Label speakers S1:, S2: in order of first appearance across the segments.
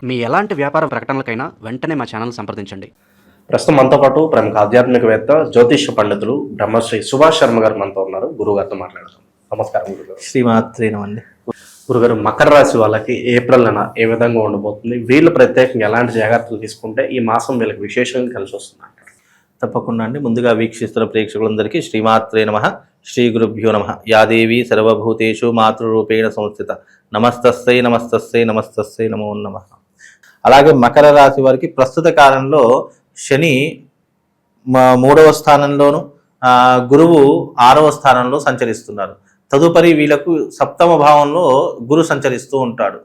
S1: మీ ఎలాంటి వ్యాపార ప్రకటనలకైనా వెంటనే మా ఛానల్ సంప్రదించండి.
S2: ప్రస్తుతం మనతో పాటు ప్రముఖ ఆధ్యాత్మికవేత్త జ్యోతిష్య పండితులు బ్రహ్మశ్రీ సుభాష్ శర్మ గారు మనతో ఉన్నారు. గురుగారితో మాట్లాడదాం. నమస్కారం గురుగారు.
S3: శ్రీమాత్రేనమండి.
S2: గురుగారు, మకర రాశి వాళ్ళకి ఏప్రిల్ నెల ఏ విధంగా ఉండబోతుంది? వీళ్ళు ప్రత్యేకంగా ఎలాంటి జాగ్రత్తలు తీసుకుంటే ఈ మాసం వీళ్ళకి విశేషంగా కలిసి వస్తుంది అంటారు?
S3: తప్పకుండా అండి. ముందుగా వీక్షిస్తున్న ప్రేక్షకులందరికీ శ్రీమాత్రే నమః, శ్రీ గురుభ్యో నమః. యాదేవి సర్వభూతేషు మాతృరూపేణ సంస్థిత నమస్తస్సై నమస్తస్సై నమస్తస్సై నమో నమః. అలాగే మకర రాశి వారికి ప్రస్తుత కాలంలో శని 3వ స్థానంలోను, గురువు 6వ స్థానంలో సంచరిస్తున్నారు. తదుపరి వీళ్ళకు 7వ భావంలో గురు సంచరిస్తూ ఉంటాడు.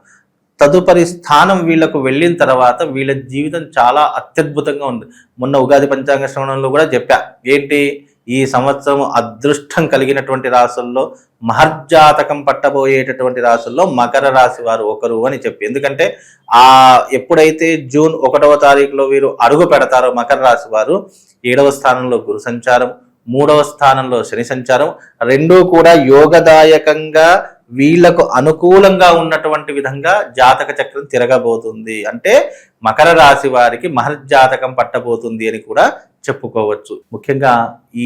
S3: తదుపరి స్థానం వీళ్లకు వెళ్ళిన తర్వాత వీళ్ళ జీవితం చాలా అత్యద్భుతంగా ఉంది. మొన్న ఉగాది పంచాంగ శ్రవణంలో కూడా చెప్పా, ఏంటి ఈ సంవత్సరం అదృష్టం కలిగినటువంటి రాశుల్లో, మహర్జాతకం పట్టబోయేటటువంటి రాశుల్లో మకర రాశి వారు ఒకరు అని చెప్పి. ఎందుకంటే ఎప్పుడైతే జూన్ 1వ తారీఖులో వీరు అడుగు పెడతారో మకర రాశి వారు, 7వ స్థానంలో గురు సంచారం, 3వ స్థానంలో శని సంచారం, రెండూ కూడా యోగదాయకంగా వీళ్లకు అనుకూలంగా ఉన్నటువంటి విధంగా జాతక చక్రం తిరగబోతుంది. అంటే మకర రాశి వారికి మహర్జాతకం పట్టబోతుంది అని కూడా చెప్పుకోవచ్చు. ముఖ్యంగా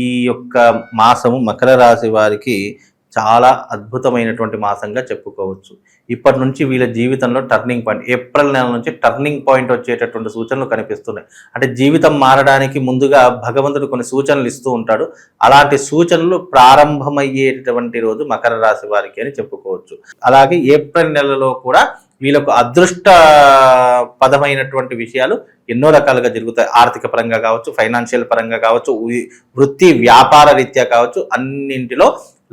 S3: ఈ యొక్క మాసము మకర రాశి వారికి చాలా అద్భుతమైనటువంటి మాసంగా చెప్పుకోవచ్చు. ఇప్పటి నుంచి వీళ్ళ జీవితంలో టర్నింగ్ పాయింట్, ఏప్రిల్ నెల నుంచి టర్నింగ్ పాయింట్ వచ్చేటటువంటి సూచనలు కనిపిస్తున్నాయి. అంటే జీవితం మారడానికి ముందుగా భగవంతుడు కొన్ని సూచనలు ఇస్తూ ఉంటాడు. అలాంటి సూచనలు ప్రారంభమయ్యేటటువంటి రోజు మకర రాశి వారికి అని చెప్పుకోవచ్చు. అలాగే ఏప్రిల్ నెలలో కూడా వీళ్ళకు అదృష్ట పదమైనటువంటి విషయాలు ఎన్నో రకాలుగా జరుగుతాయి. ఆర్థిక పరంగా కావచ్చు, ఫైనాన్షియల్ పరంగా కావచ్చు, వృత్తి వ్యాపార రీత్యా కావచ్చు, అన్నింటిలో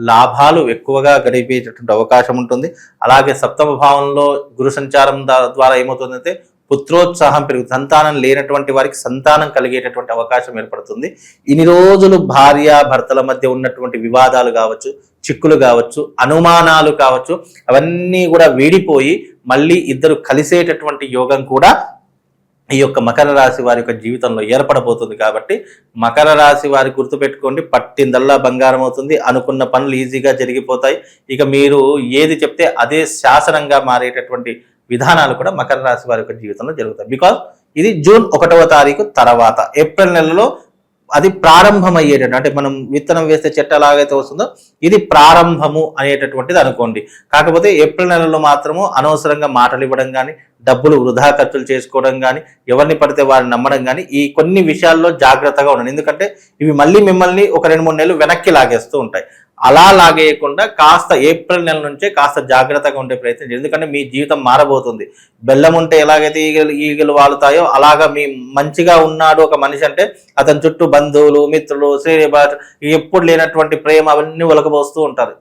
S3: లాభాలు ఎక్కువగా గడిపేటటువంటి అవకాశం ఉంటుంది. అలాగే 7వ భావంలో గురు సంచారం ద్వారా ఏమవుతుందంటే పుత్రోత్సాహం పెరుగుతుంది. సంతానం లేనటువంటి వారికి సంతానం కలిగేటటువంటి అవకాశం ఏర్పడుతుంది. ఇన్ని రోజులు భార్య భర్తల మధ్య ఉన్నటువంటి వివాదాలు కావచ్చు, చిక్కులు కావచ్చు, అనుమానాలు కావచ్చు, అవన్నీ కూడా వీడిపోయి మళ్ళీ ఇద్దరు కలిసేటటువంటి యోగం కూడా ఈ యొక్క మకర రాశి వారి యొక్క జీవితంలో ఏర్పడబోతుంది. కాబట్టి మకర రాశి వారి గుర్తుపెట్టుకోండి, పట్టిందల్లా బంగారం అవుతుంది. అనుకున్న పనులు ఈజీగా జరిగిపోతాయి. ఇక మీరు ఏది చెప్తే అదే శాసనంగా మారేటటువంటి విధానాలు కూడా మకర రాశి వారి యొక్క జీవితంలో జరుగుతాయి. బికాజ్ ఇది జూన్ 1వ తారీఖు తర్వాత ఏప్రిల్ నెలలో అది ప్రారంభమయ్యేటట్టు, అంటే మనం విత్తనం వేస్తే చెట్టు ఎలాగైతే వస్తుందో ఇది ప్రారంభము అనేటటువంటిది అనుకోండి. కాకపోతే ఏప్రిల్ నెలలో మాత్రము అనవసరంగా మాటలు ఇవ్వడం కానీ, డబ్బులు వృధా ఖర్చులు చేసుకోవడం కానీ, ఎవరిని పడితే వారిని నమ్మడం కానీ, ఈ కొన్ని విషయాల్లో జాగ్రత్తగా ఉండండి. ఎందుకంటే ఇవి మళ్ళీ మిమ్మల్ని ఒక 2-3 నెలలు వెనక్కి లాగేస్తూ ఉంటాయి. అలా లాగేయకుండా కాస్త ఏప్రిల్ నెల నుంచే కాస్త జాగ్రత్తగా ఉండే ప్రయత్నం చేయండి. ఎందుకంటే మీ జీవితం మారబోతుంది. బెల్లం ఉంటే ఎలాగైతే ఈగలు వాలుతాయో అలాగా మీ మంచిగా ఉన్నాడు ఒక మనిషి అంటే అతని చుట్టూ బంధువులు, మిత్రులు, శ్రేయబాటు, ఎప్పుడు లేనటువంటి ప్రేమ అవన్నీ ఒలకబోస్తూ ఉంటారు.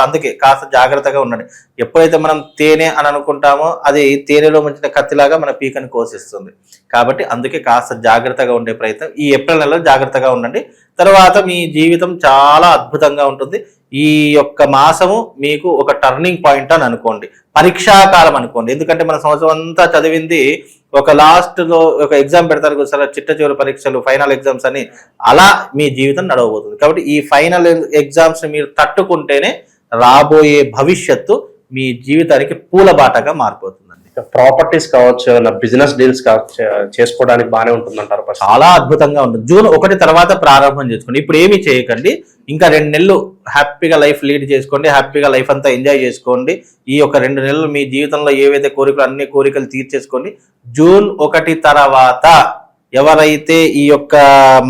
S3: అందుకే కాస్త జాగ్రత్తగా ఉండండి. ఎప్పుడైతే మనం తేనె అని అనుకుంటామో అది తేనెలో ముంచిన కత్తిలాగా మన పీకని కోసిస్తుంది. కాబట్టి అందుకే కాస్త జాగ్రత్తగా ఉండే ప్రయత్నం ఈ ఏప్రిల్ నెలలో జాగ్రత్తగా ఉండండి. తర్వాత మీ జీవితం చాలా అద్భుతంగా ఉంటుంది. ఈ యొక్క మాసము మీకు ఒక టర్నింగ్ పాయింట్ అని అనుకోండి, పరీక్షాకాలం అనుకోండి. ఎందుకంటే మన సంవత్సరం అంతా చదివింది ఒక లాస్ట్లో ఒక ఎగ్జామ్ పెడతారు సార్, చిట్ట చివరి పరీక్షలు, ఫైనల్ ఎగ్జామ్స్ అని, అలా మీ జీవితం నడవబోతుంది. కాబట్టి ఈ ఫైనల్ ఎగ్జామ్స్ మీరు తట్టుకుంటేనే రాబోయే భవిష్యత్తు మీ జీవితానికి పూలబాటగా మారిపోతుంది.
S2: ప్రాపర్టీస్ కావచ్చు, బిజినెస్ డీల్స్ చేసుకోవడానికి బాగానే ఉంటుందంటారు?
S3: చాలా అద్భుతంగా ఉంటుంది. జూన్ 1 తర్వాత ప్రారంభం చేసుకోండి. ఇప్పుడు ఏమీ చేయకండి, ఇంకా 2 నెలలు హ్యాపీగా లైఫ్ లీడ్ చేసుకోండి, హ్యాపీగా లైఫ్ అంతా ఎంజాయ్ చేసుకోండి. ఈ యొక్క 2 నెలలు మీ జీవితంలో ఏవైతే కోరికలు అన్ని కోరికలు తీర్చేసుకోండి. జూన్ 1 తర్వాత ఎవరైతే ఈ యొక్క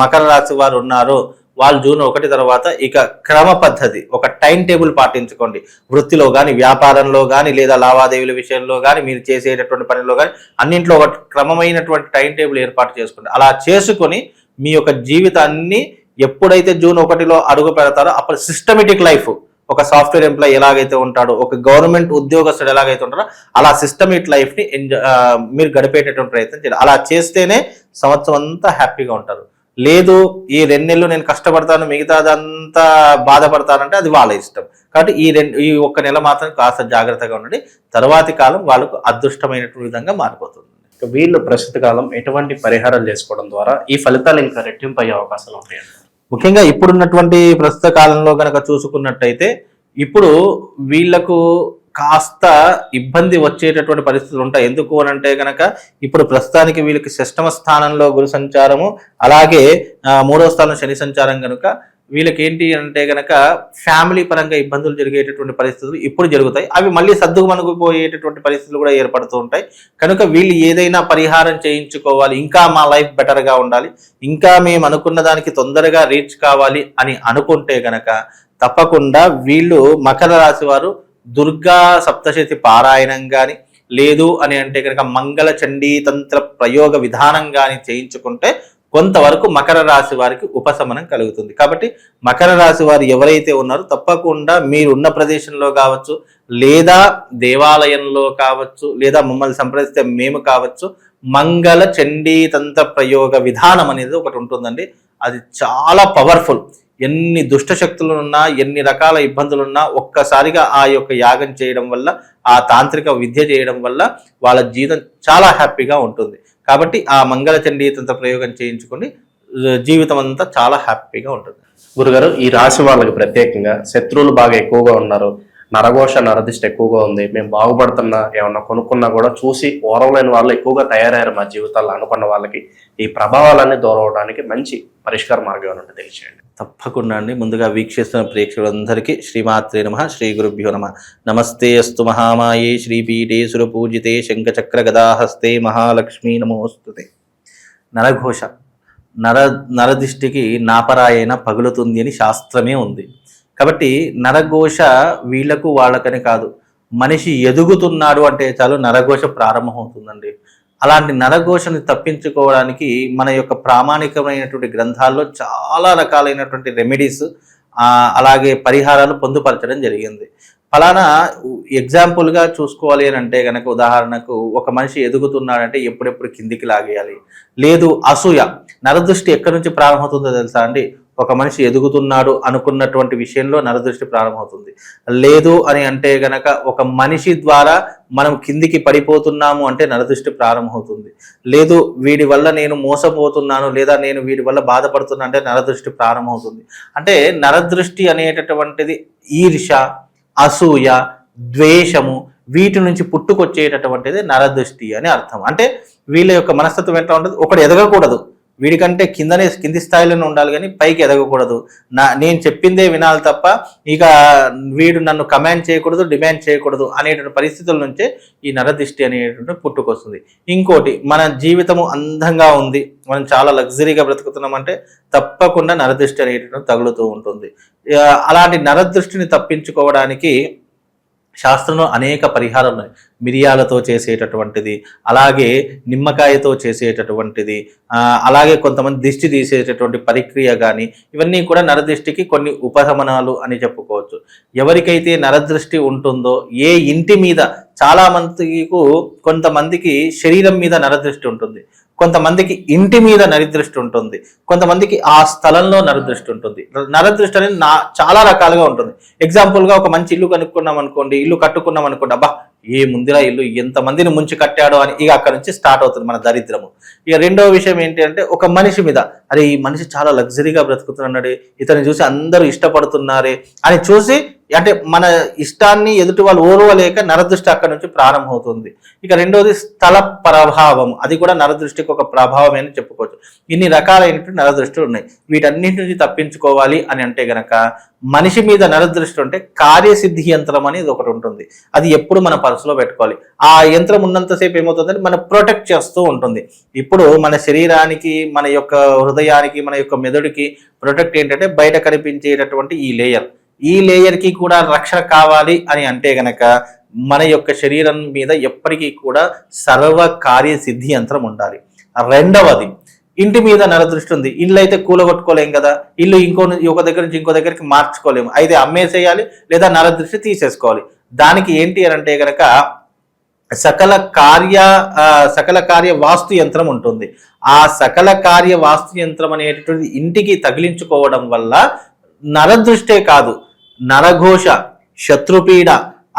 S3: మకర రాశి వారు ఉన్నారో వాళ్ళు జూన్ 1 తర్వాత ఇక క్రమ పద్ధతి, ఒక టైం టేబుల్ పాటించుకోండి. వృత్తిలో కానీ, వ్యాపారంలో కానీ, లేదా లావాదేవీల విషయంలో కానీ, మీరు చేసేటటువంటి పనిలో కానీ అన్నింట్లో ఒక క్రమమైనటువంటి టైం టేబుల్ ఏర్పాటు చేసుకోండి. అలా చేసుకొని మీ యొక్క జీవితాన్ని ఎప్పుడైతే జూన్ 1లో అడుగు పెడతారో అప్పుడు సిస్టమేటిక్ లైఫ్, ఒక సాఫ్ట్వేర్ ఎంప్లాయీ ఎలాగైతే ఉంటాడో, ఒక గవర్నమెంట్ ఉద్యోగస్తుడు ఎలాగైతే ఉంటారో అలా సిస్టమేటిక్ లైఫ్ని మీరు గడిపేటటువంటి ప్రయత్నం చేయాలి. అలా చేస్తేనే సంవత్సరం అంతా హ్యాపీగా ఉంటారు. లేదు ఈ 2 నెలలు నేను కష్టపడతాను మిగతాదంతా బాధపడతానంటే అది వాళ్ళ ఇష్టం. కాబట్టి ఈ 1 నెల మాత్రం కాస్త జాగ్రత్తగా ఉండండి. తర్వాతి కాలం వాళ్ళకు అదృష్టమైనటువంటి విధంగా మారిపోతుంది.
S2: వీళ్ళు ప్రస్తుత కాలం ఎటువంటి పరిహారాలు చేసుకోవడం ద్వారా ఈ ఫలితాలు ఇంకా రెట్టింపు అయ్యే అవకాశాలు ఉంటాయండి?
S3: ముఖ్యంగా ఇప్పుడున్నటువంటి ప్రస్తుత కాలంలో కనుక చూసుకున్నట్టయితే ఇప్పుడు వీళ్లకు కాస్త ఇబ్బంది వచ్చేటటువంటి పరిస్థితులు ఉంటాయి. ఎందుకు అని అంటే కనుక ఇప్పుడు ప్రస్తుతానికి వీళ్ళకి షష్టమ స్థానంలో గురు సంచారము, అలాగే 3వ స్థానం శని సంచారం కనుక వీళ్ళకి ఏంటి అంటే గనక ఫ్యామిలీ పరంగా ఇబ్బందులు జరిగేటటువంటి పరిస్థితులు ఇప్పుడు జరుగుతాయి. అవి మళ్ళీ సర్దుమణిగిపోయేటటువంటి పరిస్థితులు కూడా ఏర్పడుతూ ఉంటాయి. కనుక వీళ్ళు ఏదైనా పరిహారం చేయించుకోవాలి, ఇంకా మా లైఫ్ బెటర్గా ఉండాలి, ఇంకా మేము అనుకున్న దానికి తొందరగా రీచ్ కావాలి అని అనుకుంటే గనక తప్పకుండా వీళ్ళు మకర రాశి వారు దుర్గా సప్తశతి పారాయణం కానీ, లేదు అని అంటే కనుక మంగళ చండీ తంత్ర ప్రయోగ విధానం కానీ చేయించుకుంటే కొంతవరకు మకర రాశి వారికి ఉపశమనం కలుగుతుంది. కాబట్టి మకర రాశి వారు ఎవరైతే ఉన్నారో తప్పకుండా మీరున్న ప్రదేశంలో కావచ్చు, లేదా దేవాలయంలో కావచ్చు, లేదా మమ్మల్ని సంప్రదిస్తే మేము కావచ్చు, మంగళ చండీ తంత్ర ప్రయోగ విధానం అనేది ఒకటి ఉంటుందండి. అది చాలా పవర్ఫుల్. ఎన్ని దుష్ట శక్తులున్నా, ఎన్ని రకాల ఇబ్బందులున్నా ఒక్కసారిగా ఆ యొక్క యాగం చేయడం వల్ల, ఆ తాంత్రిక విద్య చేయడం వల్ల వాళ్ళ జీవితం చాలా హ్యాపీగా ఉంటుంది. కాబట్టి ఆ మంగళ చండీ తంత్ర ప్రయోగం చేయించుకొని జీవితం అంతా చాలా హ్యాపీగా ఉంటుంది.
S2: గురుగారు, ఈ రాశి వాళ్ళకి ప్రత్యేకంగా శత్రువులు బాగా ఎక్కువగా ఉన్నారు, నరఘోష నరదిష్ట ఎక్కువగా ఉంది, మేము బాగుపడుతున్నా ఏమన్నా కొనుక్కున్నా కూడా చూసి ఓరవలేని వాళ్ళు ఎక్కువగా తయారయ్యారు మా జీవితాల్లో అనుకున్న వాళ్ళకి ఈ ప్రభావాలన్నీ దూరం అవడానికి మంచి పరిష్కార మార్గం ఏమన్నా తెలియచేయండి.
S3: తప్పకుండా అండి. ముందుగా వీక్షిస్తున్న ప్రేక్షకులందరికీ శ్రీమాత్రే నమః, శ్రీ గురుభ్యో నమః. నమస్తే అస్తు మహామాయే శ్రీపీఠే సురపూజితే శంఖచక్ర గదాహస్తే మహాలక్ష్మీ నమోస్తుతే. నరఘోష, నరదిష్టికి నాపరాయణ పగులుతుంది అని శాస్త్రమే ఉంది. కాబట్టి నరఘోష వీళ్లకు వాళ్ళకని కాదు, మనిషి ఎదుగుతున్నాడు అంటే చాలు నరఘోష ప్రారంభమవుతుందండి. అలాంటి నరఘోషని తప్పించుకోవడానికి మన యొక్క ప్రామాణికమైనటువంటి గ్రంథాల్లో చాలా రకాలైనటువంటి రెమెడీస్ అలాగే పరిహారాలు పొందుపరచడం జరిగింది. ఫలానా ఎగ్జాంపుల్గా చూసుకోవాలి అని అంటే కనుక, ఉదాహరణకు ఒక మనిషి ఎదుగుతున్నాడంటే ఎప్పుడెప్పుడు కిందికి లాగేయాలి. లేదు అసూయ, నరదృష్టి ఎక్కడి నుంచి ప్రారంభమవుతుందో తెలుసా అండి? ఒక మనిషి ఎదుగుతున్నాడు అనుకున్నటువంటి విషయంలో నరదృష్టి ప్రారంభమవుతుంది. లేదు అని అంటే గనక ఒక మనిషి ద్వారా మనం కిందికి పడిపోతున్నాము అంటే నరదృష్టి ప్రారంభమవుతుంది. లేదు వీడి వల్ల నేను మోసపోతున్నాను, లేదా నేను వీడి వల్ల బాధపడుతున్నా అంటే నరదృష్టి ప్రారంభమవుతుంది. అంటే నరదృష్టి అనేటటువంటిది ఈర్ష, అసూయ, ద్వేషము వీటి నుంచి పుట్టుకొచ్చేటటువంటిది నరదృష్టి అని అర్థం. అంటే వీళ్ళ యొక్క మనస్తత్వం ఎట్లా ఉంటుంది? ఒకడు ఎదగకూడదు, వీడికంటే కింది స్థాయిలోనే ఉండాలి కానీ పైకి ఎదగకూడదు, నేను చెప్పిందే వినాలి తప్ప ఇక వీడు నన్ను కమాండ్ చేయకూడదు, డిమాండ్ చేయకూడదు అనేటువంటి పరిస్థితుల నుంచే ఈ నరదృష్టి అనేటువంటి పుట్టుకొస్తుంది. ఇంకోటి, మన జీవితము అందంగా ఉంది, మనం చాలా లగ్జరీగా బ్రతుకుతున్నామంటే తప్పకుండా నరదృష్టి అనేటువంటి తగులుతూ ఉంటుంది. అలాంటి నరదృష్టిని తప్పించుకోవడానికి శాస్త్రంలో అనేక పరిహారాలు ఉన్నాయి. మిరియాలతో చేసేటటువంటిది, అలాగే నిమ్మకాయతో చేసేటటువంటిది, అలాగే కొంతమంది దిష్టి తీసేటటువంటి ప్రక్రియ కానీ, ఇవన్నీ కూడా నరదృష్టికి కొన్ని ఉపశమనాలు అని చెప్పుకోవచ్చు. ఎవరికైతే నరదృష్టి ఉంటుందో, ఏ ఇంటి మీద, చాలా మందికి కొంతమందికి శరీరం మీద నరదృష్టి ఉంటుంది, కొంతమందికి ఇంటి మీద నరదృష్టి ఉంటుంది, కొంతమందికి ఆ స్థలంలో నరదృష్టి ఉంటుంది. నరదృష్టి అనేది చాలా రకాలుగా ఉంటుంది. ఎగ్జాంపుల్గా ఒక మంచి ఇల్లు కనుక్కున్నాం అనుకోండి, ఇల్లు కట్టుకున్నాం అనుకోండి, అబ్బా ఏ ముందులా ఇల్లు ఎంతమందిని ముంచి కట్టాడో అని ఇక అక్కడ నుంచి స్టార్ట్ అవుతుంది మన దరిద్రము. ఇక రెండవ విషయం ఏంటి అంటే, ఒక మనిషి మీద, అరే ఈ మనిషి చాలా లగ్జరీగా బ్రతుకుతున్నాడే, ఇతన్ని చూసి అందరూ ఇష్టపడుతున్నారే అని చూసి, అంటే మన ఇష్టాన్ని ఎదుటి వాళ్ళు ఓర్వలేక నరదృష్టి అక్కడ నుంచి ప్రారంభమవుతుంది. ఇక రెండవది స్థల ప్రభావం, అది కూడా నరదృష్టికి ఒక ప్రభావమే అని చెప్పుకోవచ్చు. ఇన్ని రకాలైనటువంటి నరదృష్టిలు ఉన్నాయి. వీటన్నింటి నుంచి తప్పించుకోవాలి అని అంటే గనక, మనిషి మీద నరదృష్టి ఉంటే కార్యసిద్ధి యంత్రం అనేది ఒకటి ఉంటుంది. అది ఎప్పుడు మన పర్సులో పెట్టుకోవాలి. ఆ యంత్రం ఉన్నంతసేపు ఏమవుతుందంటే మనం ప్రొటెక్ట్ చేస్తూ ఉంటుంది. ఇప్పుడు మన శరీరానికి, మన యొక్క హృదయానికి, మన యొక్క మెదడుకి ప్రొటెక్ట్ ఏంటంటే బయట కనిపించేటటువంటి ఈ లేయర్కి కూడా రక్షణ కావాలి అని అంటే గనక మన యొక్క శరీరం మీద ఎప్పటికీ కూడా సర్వ కార్యసిద్ధి యంత్రం ఉండాలి. రెండవది, ఇంటి మీద నరదృష్టి ఉంది, ఇల్లు అయితే కూలగొట్టుకోలేం కదా, ఇల్లు ఒక దగ్గర నుంచి ఇంకో దగ్గరికి మార్చుకోలేము, అయితే అమ్మేసేయాలి లేదా నరదృష్టి తీసేసుకోవాలి. దానికి ఏంటి అని అంటే గనక సకల కార్య వాస్తు యంత్రం ఉంటుంది. ఆ సకల కార్య వాస్తు యంత్రం అనేటటువంటి ఇంటికి తగిలించుకోవడం వల్ల నరదృష్టే కాదు, నరఘోష, శత్రుపీడ,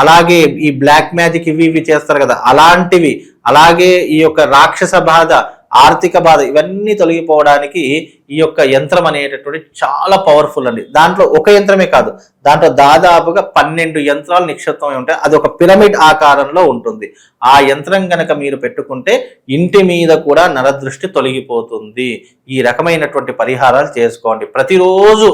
S3: అలాగే ఈ బ్లాక్ మ్యాజిక్ ఇవి చేస్తారు కదా అలాంటివి, అలాగే ఈ యొక్క రాక్షస బాధ, ఆర్థిక బాధ ఇవన్నీ తొలగిపోవడానికి ఈ యొక్క యంత్రం అనేటటువంటి చాలా పవర్ఫుల్ అండి. దాంట్లో ఒక యంత్రమే కాదు, దాంట్లో దాదాపుగా 12 యంత్రాలు నిక్షిప్తమై ఉంటాయి. అది ఒక పిరమిడ్ ఆకారంలో ఉంటుంది. ఆ యంత్రం కనుక మీరు పెట్టుకుంటే ఇంటి మీద కూడా నరదృష్టి తొలగిపోతుంది. ఈ రకమైనటువంటి పరిహారాలు చేసుకోండి. ప్రతిరోజు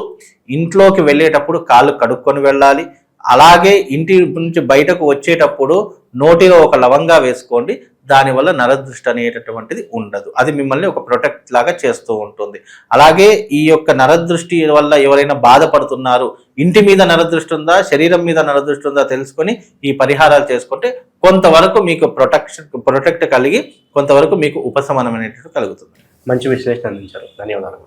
S3: ఇంట్లోకి వెళ్ళేటప్పుడు కాళ్ళు కడుక్కొని వెళ్ళాలి. అలాగే ఇంటి నుంచి బయటకు వచ్చేటప్పుడు నోటిలో ఒక లవంగా వేసుకోండి. దానివల్ల నరదృష్టి అనేటటువంటిది ఉండదు. అది మిమ్మల్ని ఒక ప్రొటెక్ట్ లాగా చేస్తూ ఉంటుంది. అలాగే ఈ యొక్క నరదృష్టి వల్ల ఎవరైనా బాధపడుతున్నారు, ఇంటి మీద నరదృష్టి ఉందా, శరీరం మీద నరదృష్టి ఉందా తెలుసుకొని ఈ పరిహారాలు చేసుకుంటే కొంతవరకు మీకు ప్రొటెక్ట్ కలిగి కొంతవరకు మీకు ఉపశమనం అనేటువంటి కలుగుతుంది.
S2: మంచి విశ్లేషణ అందించారు. ధన్యవాదాలు.